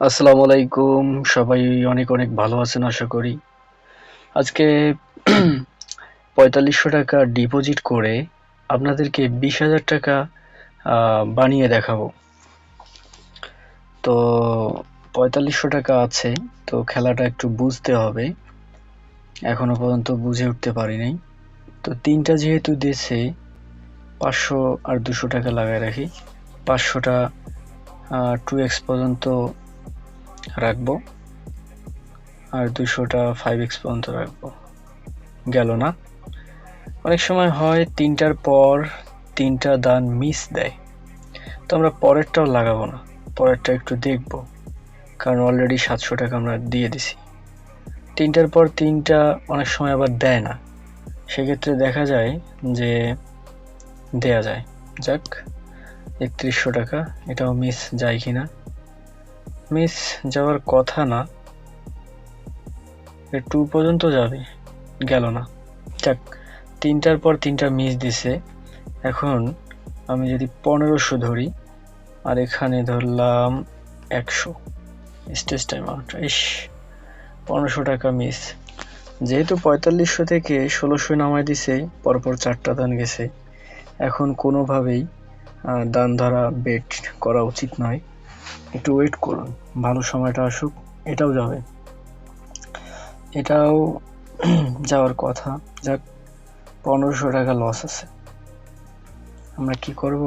আসসালামু আলাইকুম। সবাই অনেক অনেক ভালো আছেন আশা করি। আজকে ৪৫০০ টাকা ডিপোজিট করে আপনাদেরকে ২০,০০০ টাকা বানিয়ে দেখাবো। তো ৪৫০০ টাকা আছে, তো খেলাটা একটু বুঝতে হবে। এখনো পর্যন্ত বুঝে উঠতে পারি নাই। তো তিনটা যেহেতু দিয়েছে, ৫০০ আর ২০০ টাকা লাগায় রাখি। ৫০০টা 2x পর্যন্ত রাখবো আর ২০০টা 5x পর্যন্ত রাখবো। গেল না? অনেক সময় হয় তিনটার পর তিনটা দান মিস দেয়, তো আমরা পরেরটাও লাগাবো না, পরেরটা একটু দেখবো, কারণ অলরেডি ৭০০ টাকা আমরা দিয়ে দিছি। তিনটার পর তিনটা অনেক সময় আবার দেয় না, সেক্ষেত্রে দেখা যায় যে দেয়া যায়। যাক, ৩১০০ টাকা, এটাও মিস যায় কিনা। মিস যাওয়ার কথা না, 2 পর্যন্ত যাবে, গেল না। যাক, তিনটার পর তিনটা মিস দিছে। এখন আমি যদি ১৫০০ ধরি আর এখানে ধরলাম ১০০ স্টেজ টাইম আউট, ১৫০০ টাকা মিস। যেহেতু ৪৫০০ থেকে ১৬০০ নামায় দিছে, পরপর 4টা দান গেছে, এখন কোনোভাবেই দান ধরা বেট করা উচিত নয়। একটু ওয়েট করুন, ভালো সময়টা আসুক। এটাও যাবে, এটাও যাওয়ার কথা। যাক, ১৫০০ টাকা লস আছে। আমরা কি করব?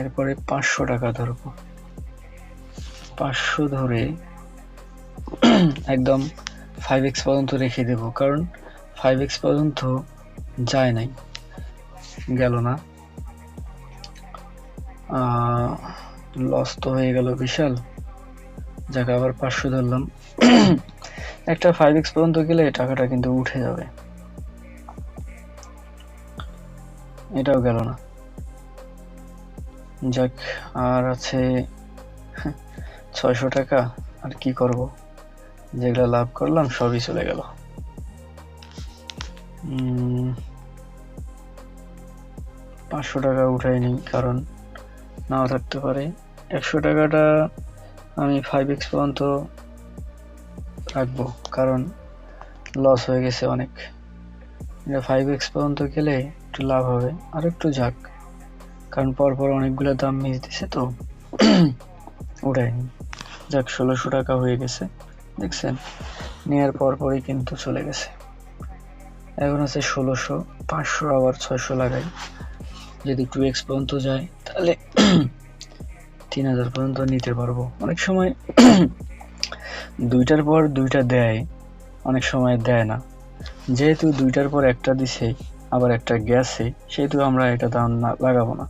এরপরে ৫০০ টাকা ধরবো। ৫০০ ধরে একদম 5x পর্যন্ত রেখে দেব, কারণ 5x পর্যন্ত যায় নাই, গেল না। লস তো হয়ে গেল বিশাল। যাকে আবার ৫০০ ধরলাম। একটা 5x পর্যন্ত গেলে টাকাটা কিন্তু উঠে যাবে। এটাও গেল না। যাক, আর আছে ৬০০ টাকা। আর কি করব, যেগুলা লাভ করলাম সবই চলে গেল। ৫০০ টাকা উঠাই নিই, কারণ নাও থাকতে পারে। ১০০ টাকাটা আমি 5x পর্যন্ত রাখবো, কারণ লস হয়ে গেছে অনেক। 5x পর্যন্ত গেলে একটু লাভ হবে, আর একটু যাক, কারণ পরপর অনেকগুলো দাম মিস দিছে, তো উঠাইনি। যাক, ১৬০০ টাকা হয়ে গেছে, দেখছেন, নেওয়ার পরপরই কিন্তু চলে গেছে। এখন আছে ১৬০০, ৫০০ আবার ৬০০ লাগাই। যদি 2x পর্যন্ত যায় তাহলে ৩০০০ পর্যন্ত নিতে পারবো। অনেক সময় দুইটার পর দুইটা দেয়, অনেক সময় দেয় না। যেহেতু দুইটার পর একটা দিছে, আবার একটা গেছে, সেহেতু আমরা এটা দাম না লাগাবো না।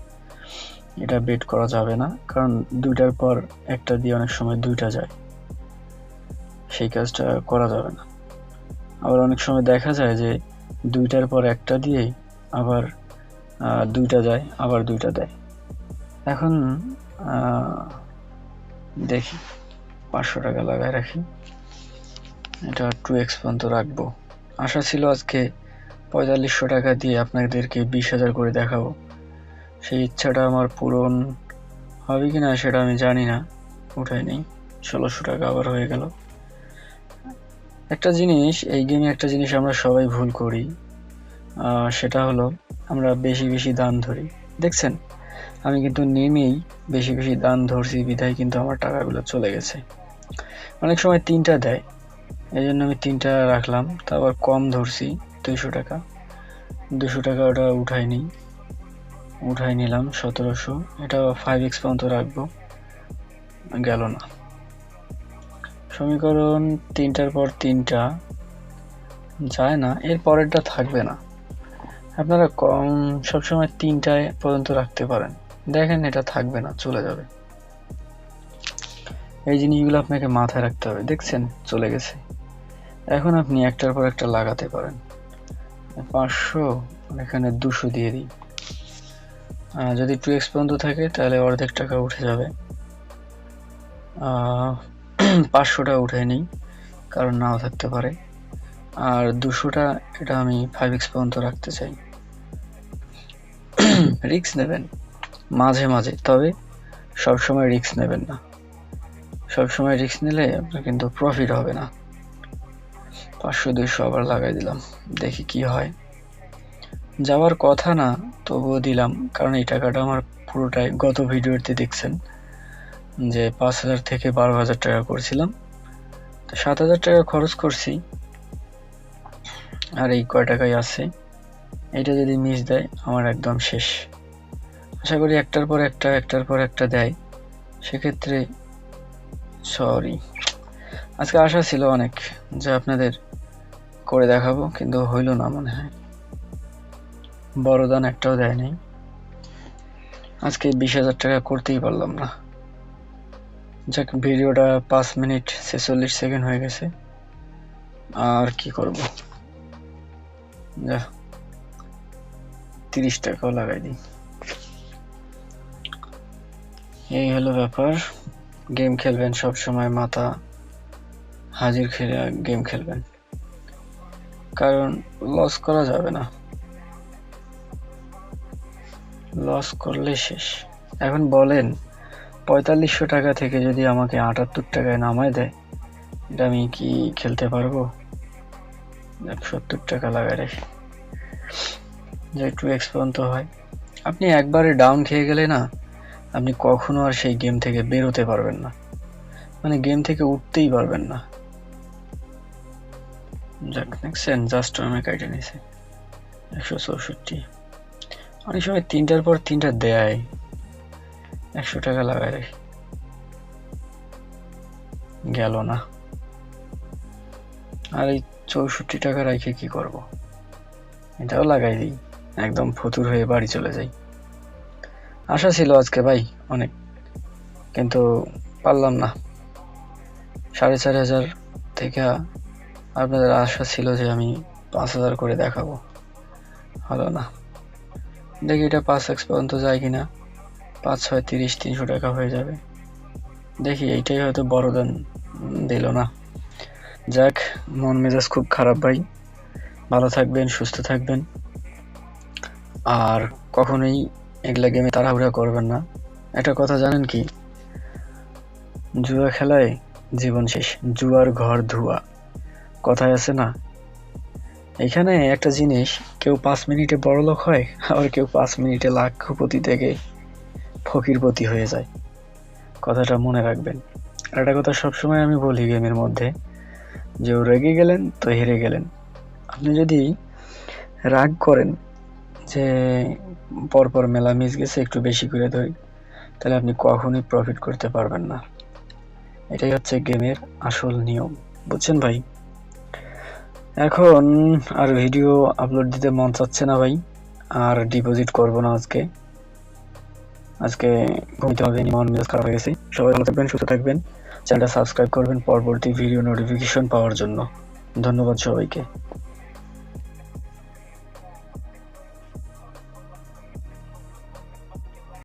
এটা বেট করা যাবে না, কারণ দুইটার পর একটা দিয়ে অনেক সময় দুইটা যায়, সেই কাজটা করা যাবে না। আবার অনেক সময় দেখা যায় যে দুইটার পর একটা দিয়ে আবার দুইটা যায়, আবার দুইটা দেয়। এখন দেখি ৫০০ টাকা লাগায় রাখি, এটা 2x পর্যন্ত রাখবো। আশা ছিল আজকে ৪৫০০ টাকা দিয়ে আপনাদেরকে ২০,০০০ করে দেখাবো। সেই ইচ্ছাটা আমার পূরণ হবে কিনা সেটা আমি জানি না। উঠাই নেই, ১৬০০ টাকা আবার হয়ে গেল। একটা জিনিস, এই গেমে একটা জিনিস আমরা সবাই ভুল করি, সেটা হলো আমরা বেশি বেশি দান ধরি। দেখছেন, আমি কিন্তু নেমেই বেশি বেশি দান ধরছি, বিধায় কিন্তু আমার টাকাগুলো চলে গেছে। অনেক সময় 3টা দেয়, এই জন্য আমি 3টা রাখলাম, তারপর কম ধরছি ২০০ টাকা। ২০০ টাকা ওটা উঠাই নিলাম ১৭০০। এটা 5x পর্যন্ত রাখবো, গেল না। সমীকরণ 3টার পর 3টা যায় না, এর পরেরটা থাকবে না। আপনারা কম সবসময় 3টায় পর্যন্ত রাখতে পারেন, দেখেন এটা থাকবে না, চলে যাবে। এই জিনিসগুলো আপনাকে মাথায় রাখতে হবে। দেখছেন, চলে গেছে। এখন আপনি একটার পর একটা লাগাতে পারেন। ৫০০, এখানে ২০০ দিয়ে দিই। যদি 2x পর্যন্ত থাকে তাহলে অর্ধেক টাকা উঠে যাবে। ৫০০টা উঠে নিই, কারণ নাও থাকতে পারে। আর ২০০টা, এটা আমি 5x পর্যন্ত রাখতে চাই। রিস্ক নেবেন মাঝে মাঝে, তবে সবসময় রিস্ক নেবেন না। সবসময় রিস্ক নিলে আপনার কিন্তু প্রফিট হবে না। 500-200 আবার লাগাই দিলাম, দেখি কি হয়। যাওয়ার কথা না, তবুও দিলাম, কারণ এই টাকাটা আমার পুরোটাই গত ভিডিওতে দেখছেন যে 5,000 থেকে 12,000 টাকা করছিলাম, তো 7,000 টাকা খরচ করছি, আর এই কয় টাকাই আছে। এটা যদি মিস দেয় আমার একদম শেষ। আশা করি একটার পর একটা দেয়, সেক্ষেত্রে সরি। আজকে আশা ছিল অনেক যে আপনাদের করে দেখাবো, কিন্তু হইল না মনে হয়, বড় দান একটাও দেয় নাই। আজকে 20,000 টাকা করতেই পারলাম না। যাক, ভিডিওটা 5 মিনিট 46 সেকেন্ড হয়ে গেছে, আর কি করব, যা 30 টাকাও লাগাই দিই। এই হলো ব্যাপার। গেম খেলবেন সব সময় মাথা হাজির খেলে গেম খেলবেন, কারণ লস করা যাবে না, লস করলে শেষ। এখন বলেন 4500 টাকা থেকে যদি আমাকে 78 টাকায় নামায় দেয়, এটা আমি কি খেলতে পারবো? 70 টাকা লাগাই রাখি, যে একটু এক্সপেরিয়েন্স হয়। আপনি একবারে ডাউন খেয়ে গেলে না, আপনি কখনো আর সেই গেম থেকে বেরোতে পারবেন না, মানে গেম থেকে উঠতেই পারবেন না। যাক, দেখছেন জাস্ট আমি কাইটে নিয়েছি 164। অনেক সময় 3টার পর 3টা দেয়, 100 টাকা লাগাই রাখি, গেল না। আর এই 64 টাকা রাখে কি করব? এটাও লাগাই দিই, একদম ফতুর হয়ে বাড়ি চলে যাই। আশা ছিল আজকে ভাই অনেক, কিন্তু পারলাম না। 4,500 থেকে আপনাদের আশা ছিল যে আমি 5,000 করে দেখাবো, হলো না। দেখি এটা 5x পর্যন্ত যায় কিনা, 5, 6, 30, 300 টাকা হয়ে যাবে। দেখি এইটাই হয়তো বড় দান দিল না। যাক, মন মেজাজ খুব খারাপ ভাই। ভালো থাকবেন, সুস্থ থাকবেন, আর কখনোই এগুলা গেমে তাড়াহুড়া করবেন না। একটা কথা জানেন কি, জুয়া খেলায় জীবন শেষ, জুয়ার ঘর ধুয়া, কথায় আছে না? এখানে একটা জিনিস, কেউ 5 মিনিটে বড়লোক হয়, আবার কেউ 5 মিনিটে লাখপতি থেকে ফকিরপতি হয়ে যায়। কথাটা মনে রাখবেন। আর একটা কথা সবসময় আমি বলি গেমের মধ্যে, যে রেগে গেলেন তো হেরে গেলেন। আপনি যদি রাগ করেন যে পরপর মেলা মিস গেছে, একটু বেশি করে ধরি, তাহলে আপনি কখনোই প্রফিট করতে পারবেন না। এটাই হচ্ছে গেমের আসল নিয়ম, বুঝছেন ভাই? এখন আর ভিডিও আপলোড দিতে মন চাচ্ছে না ভাই, আর ডিপোজিট করব না আজকে ঘুমিতে হবে, মন মেজাজ খারাপ হয়ে গেছে। সবাই ভালো থাকবেন, সুস্থ থাকবেন, চ্যানেলটা সাবস্ক্রাইব করবেন পরবর্তী ভিডিও নোটিফিকেশন পাওয়ার জন্য। ধন্যবাদ সবাইকে।